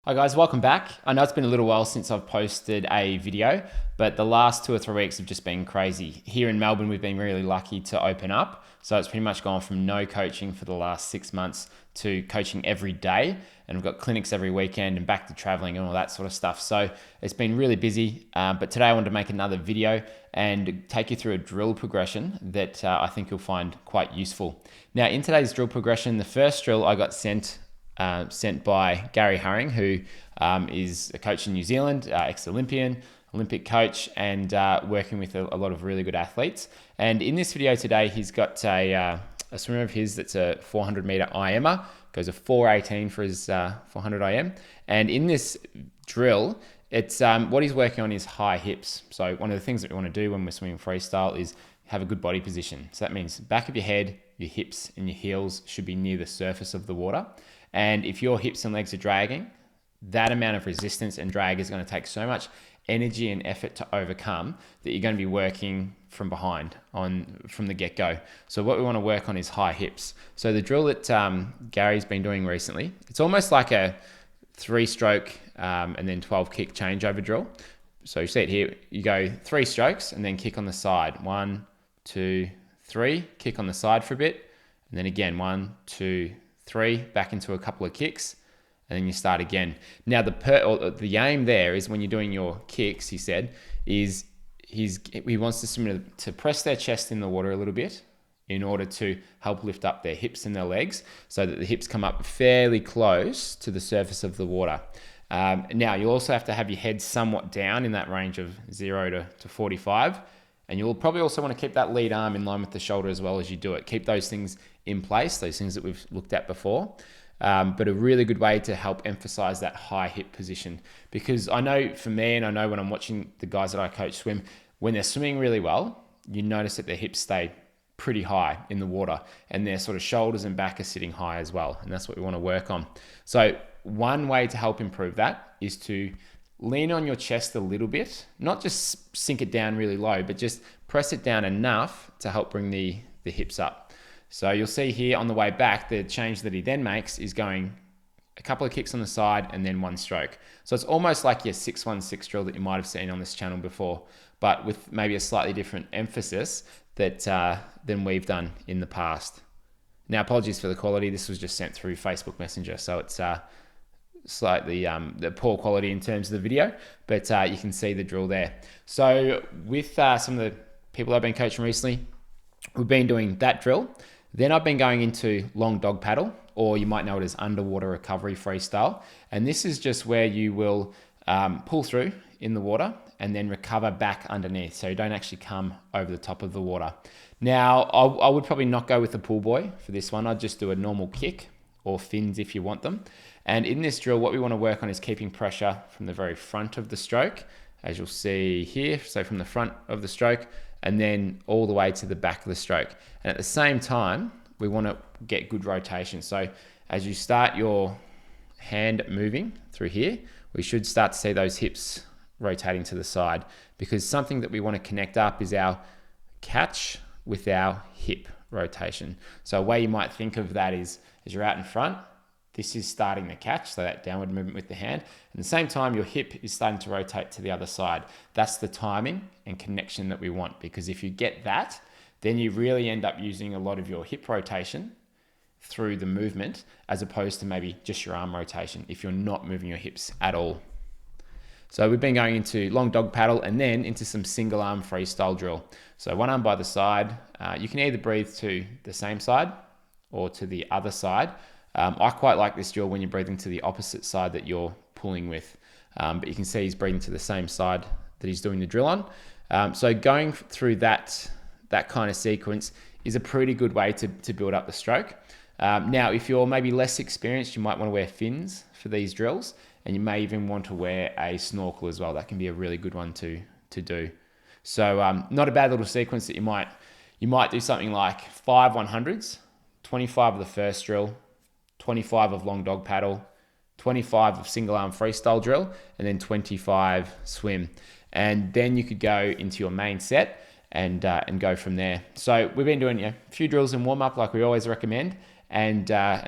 Hi guys, welcome back. I know it's been a little while since I've posted a video, but the last 2 or 3 weeks have just been crazy. Here in Melbourne, we've been really lucky to open up. So it's pretty much gone from no coaching for the last 6 months to coaching every day. And we've got clinics every weekend and back to traveling and all that sort of stuff. So it's been really busy. But today I wanted to make another video and take you through a drill progression that I think you'll find quite useful. Now in today's drill progression, the first drill I got sent by Gary Herring, who is a coach in New Zealand, ex-Olympian, Olympic coach, and working with a lot of really good athletes. And in this video today, he's got a swimmer of his that's a 400 meter IMer, goes a 4:18 for his 400 IM. And in this drill, it's what he's working on is high hips. So one of the things that we want to do when we're swimming freestyle is have a good body position. So that means back of your head, your hips and your heels should be near the surface of the water. And if your hips and legs are dragging, that amount of resistance and drag is going to take so much energy and effort to overcome that you're going to be working from behind from the get-go. So what we want to work on is high hips. So the drill that Gary's been doing recently, it's almost like a 3-stroke and then 12 kick changeover drill. So you see it here, you go 3 strokes and then kick on the side. 1, 2, 3, kick on the side for a bit. And then again, 1, 2, 3, back into a couple of kicks, and then you start again. Now the aim there is when you're doing your kicks, he said, is he wants the swimmer to press their chest in the water a little bit in order to help lift up their hips and their legs so that the hips come up fairly close to the surface of the water. Now you also have to have your head somewhat down in that range of 0 to 45. And you'll probably also want to keep that lead arm in line with the shoulder as well as you do it. Keep those things in place, those things that we've looked at before. But a really good way to help emphasize that high hip position. Because I know for me, and I know when I'm watching the guys that I coach swim, when they're swimming really well, you notice that their hips stay pretty high in the water and their sort of shoulders and back are sitting high as well. And that's what we want to work on. So one way to help improve that is to lean on your chest a little bit, not just sink it down really low, but just press it down enough to help bring the hips up. So you'll see here on the way back, the change that he then makes is going a couple of kicks on the side and then 1 stroke. So it's almost like your 6-1-6 drill that you might have seen on this channel before, but with maybe a slightly different emphasis than we've done in the past. Now, apologies for the quality. This was just sent through Facebook Messenger, so it's slightly the poor quality in terms of the video, but you can see the drill there. So with some of the people I've been coaching recently, we've been doing that drill. Then I've been going into long dog paddle, or you might know it as underwater recovery freestyle. And this is just where you will pull through in the water and then recover back underneath. So you don't actually come over the top of the water. Now, I would probably not go with the pull buoy for this one. I'd just do a normal kick or fins if you want them. And in this drill, what we want to work on is keeping pressure from the very front of the stroke, as you'll see here. So from the front of the stroke and then all the way to the back of the stroke. And at the same time, we want to get good rotation. So as you start your hand moving through here, we should start to see those hips rotating to the side, because something that we want to connect up is our catch with our hip rotation. So a way you might think of that is as you're out in front, this is starting the catch, so that downward movement with the hand. At the same time, your hip is starting to rotate to the other side. That's the timing and connection that we want, because if you get that, then you really end up using a lot of your hip rotation through the movement, as opposed to maybe just your arm rotation if you're not moving your hips at all. So we've been going into long dog paddle and then into some single arm freestyle drill. So one arm by the side. You can either breathe to the same side or to the other side. I quite like this drill when you're breathing to the opposite side that you're pulling with. But you can see he's breathing to the same side that he's doing the drill on. So going through that kind of sequence is a pretty good way to build up the stroke. Now, if you're maybe less experienced, you might want to wear fins for these drills, and you may even want to wear a snorkel as well. That can be a really good one to do. So not a bad little sequence that you might do something like 5 100s, 25 of the first drill, 25 of long dog paddle, 25 of single arm freestyle drill, and then 25 swim. And then you could go into your main set and go from there. So we've been doing a few drills in warm up like we always recommend. and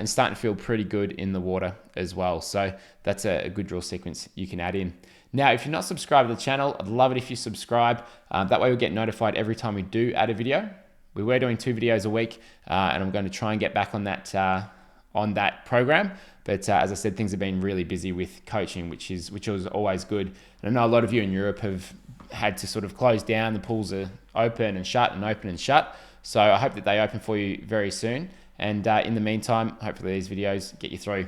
starting to feel pretty good in the water as well. So that's a good drill sequence you can add in. Now, if you're not subscribed to the channel, I'd love it if you subscribe. That way you'll get notified every time we do add a video. We were doing 2 videos a week, and I'm going to try and get back on that program. But as I said, things have been really busy with coaching, which was always good. And I know a lot of you in Europe have had to sort of close down. The pools are open and shut and open and shut. So I hope that they open for you very soon. And in the meantime, hopefully these videos get you through.